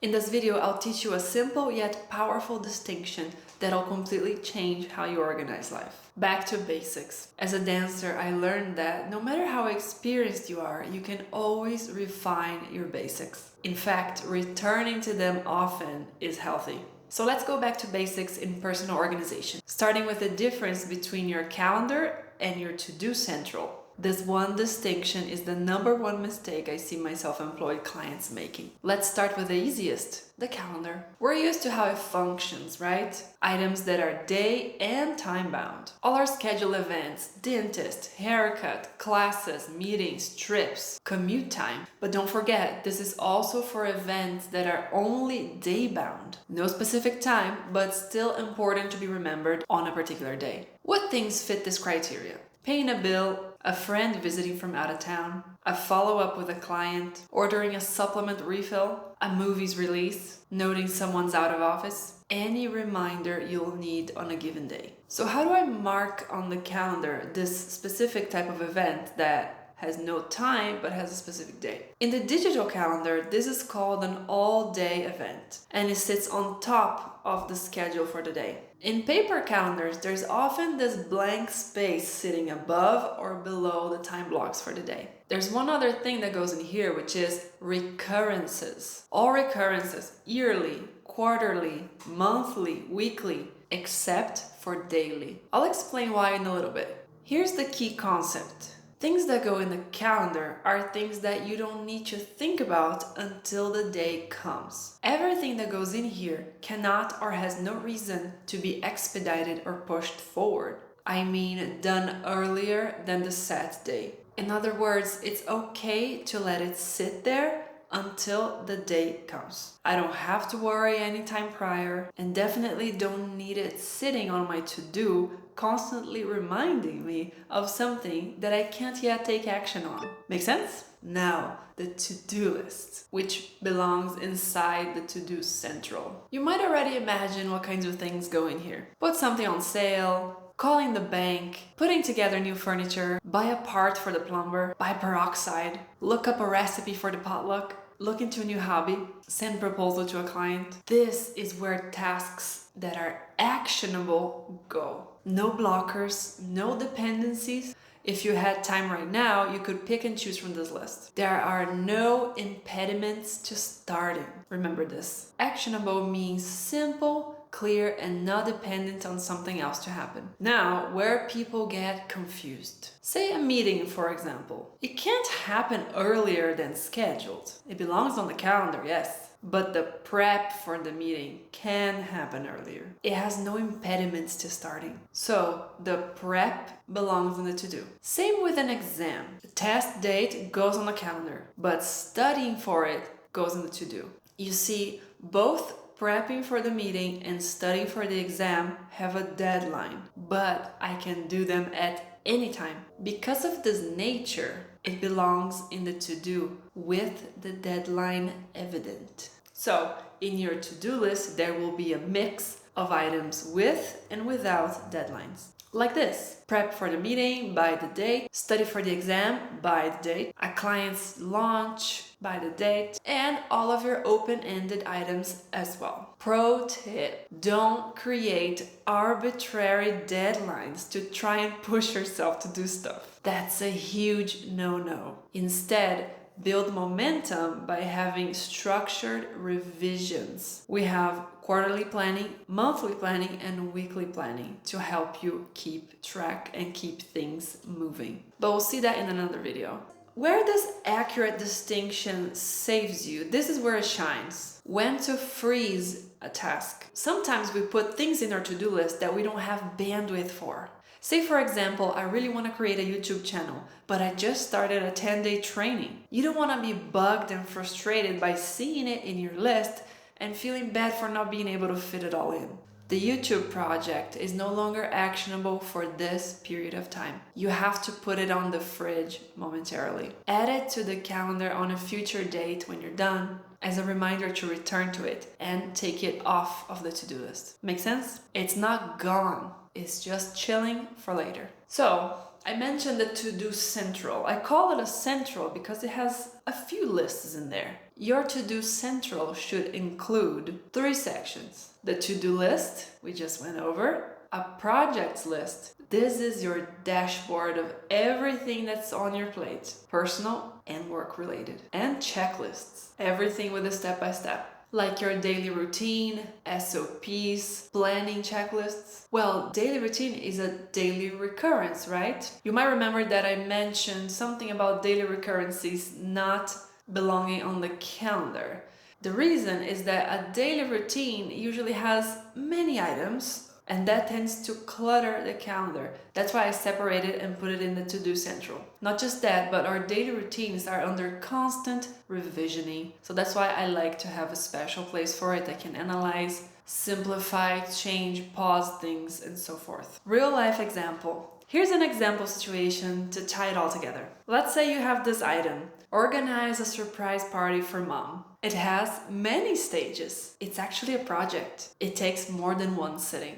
In this video, I'll teach you a simple yet powerful distinction that'll completely change how you organize life. Back to basics. As a dancer, I learned that no matter how experienced you are, you can always refine your basics. In fact, returning to them often is healthy. So let's go back to basics in personal organization, starting with the difference between your calendar and your to-do central. This one distinction is the number one mistake I see my self-employed clients making. Let's start with the easiest, the calendar. We're used to how it functions, right? Items that are day and time bound. All our scheduled events, dentist, haircut, classes, meetings, trips, commute time. But don't forget, this is also for events that are only day bound. No specific time, but still important to be remembered on a particular day. What things fit this criteria? Paying a bill, a friend visiting from out of town, a follow-up with a client, ordering a supplement refill, a movie's release, noting someone's out of office, any reminder you'll need on a given day. So how do I mark on the calendar this specific type of event that has no time but has a specific day? In the digital calendar, this is called an all-day event, and it sits on top of the schedule for the day. In paper calendars, there's often this blank space sitting above or below the time blocks for the day. There's one other thing that goes in here, which is recurrences. All recurrences, yearly, quarterly, monthly, weekly, except for daily. I'll explain why in a little bit. Here's the key concept. Things that go in the calendar are things that you don't need to think about until the day comes. Everything that goes in here cannot or has no reason to be expedited or pushed forward. I mean, done earlier than the set day. In other words, it's okay to let it sit there until the day comes. I don't have to worry anytime prior, and definitely don't need it sitting on my to-do, constantly reminding me of something that I can't yet take action on. Make sense? Now, the to-do list, which belongs inside the to-do central. You might already imagine what kinds of things go in here. Put something on sale, calling the bank, putting together new furniture, buy a part for the plumber, buy peroxide, look up a recipe for the potluck, look into a new hobby, send proposal to a client. This is where tasks that are actionable go. No blockers, no dependencies. If you had time right now, you could pick and choose from this list. There are no impediments to starting. Remember this. Actionable means simple, clear, and not dependent on something else to happen. Now, where people get confused. Say a meeting, for example. It can't happen earlier than scheduled. It belongs on the calendar, yes. But the prep for the meeting can happen earlier. It has no impediments to starting. So the prep belongs in the to-do. Same with an exam. The test date goes on the calendar, but studying for it goes in the to-do. You see, both prepping for the meeting and studying for the exam have a deadline, but I can do them at any time. Because of this nature, it belongs in the to-do with the deadline evident. So in your to-do list, there will be a mix of items with and without deadlines. Like this: prep for the meeting by the date, study for the exam by the date, a client's launch by the date, and all of your open-ended items as well. Pro tip: don't create arbitrary deadlines to try and push yourself to do stuff. That's a huge no-no. Instead, build momentum by having structured revisions. We have quarterly planning, monthly planning, and weekly planning to help you keep track and keep things moving. But we'll see that in another video. Where this accurate distinction saves you, this is where it shines. When to freeze a task. Sometimes we put things in our to-do list that we don't have bandwidth for. Say, for example, I really want to create a YouTube channel, but I just started a 10-day training. You don't want to be bugged and frustrated by seeing it in your list and feeling bad for not being able to fit it all in. The YouTube project is no longer actionable for this period of time. You have to put it on the fridge momentarily. Add it to the calendar on a future date when you're done, as a reminder to return to it and take it off of the to-do list. Make sense? It's not gone. It's just chilling for later. So, I mentioned the to-do central. I call it a central because it has a few lists in there. Your to-do central should include 3 sections. The to-do list, we just went over, a projects list. This is your dashboard of everything that's on your plate, personal and work related. And checklists, everything with a step-by-step. Like your daily routine, SOPs, planning checklists. Well, daily routine is a daily recurrence, right? You might remember that I mentioned something about daily recurrences not belonging on the calendar. The reason is that a daily routine usually has many items, and that tends to clutter the calendar. That's why I separate it and put it in the to-do central. Not just that, but our daily routines are under constant revisioning. So that's why I like to have a special place for it. I can analyze, simplify, change, pause things, and so forth. Real life example. Here's an example situation to tie it all together. Let's say you have this item. Organize a surprise party for mom. It has many stages. It's actually a project. It takes more than one sitting.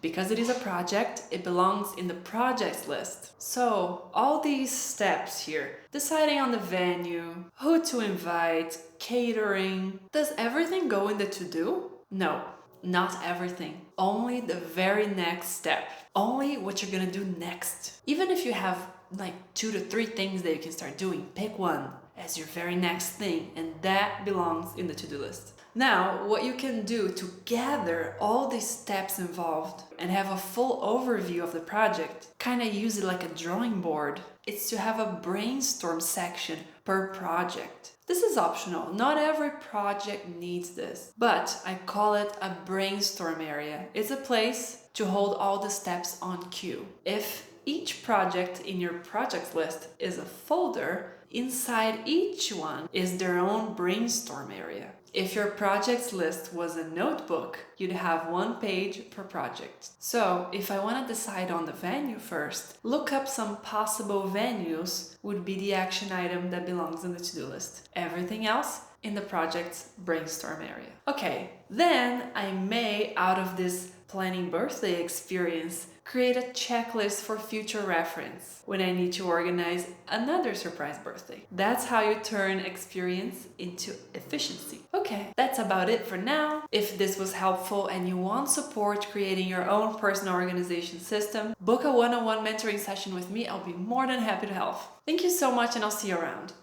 Because it is a project, it belongs in the projects list. So, all these steps here, deciding on the venue, who to invite, catering, does everything go in the to-do? No, not everything. Only the very next step. Only what you're gonna do next. Even if you have like 2 to 3 things that you can start doing, pick one as your very next thing, and that belongs in the to-do list. Now, what you can do to gather all these steps involved and have a full overview of the project, kind of use it like a drawing board, it's to have a brainstorm section per project. This is optional. Not every project needs this, but I call it a brainstorm area. It's a place to hold all the steps on cue. If each project in your projects list is a folder, inside each one is their own brainstorm area. If your projects list was a notebook, you'd have 1 page per project. So if I want to decide on the venue first, look up some possible venues would be the action item that belongs in the to-do list. Everything else in the project's brainstorm area. Okay, then I may, out of this planning birthday experience, create a checklist for future reference when I need to organize another surprise birthday. That's how you turn experience into efficiency. Okay, that's about it for now. If this was helpful and you want support creating your own personal organization system, book a one-on-one mentoring session with me. I'll be more than happy to help. Thank you so much, and I'll see you around.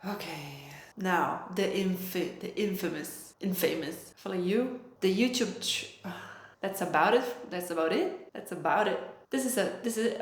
Okay. Now, the infamous, follow you, the YouTube. That's about it. This is it.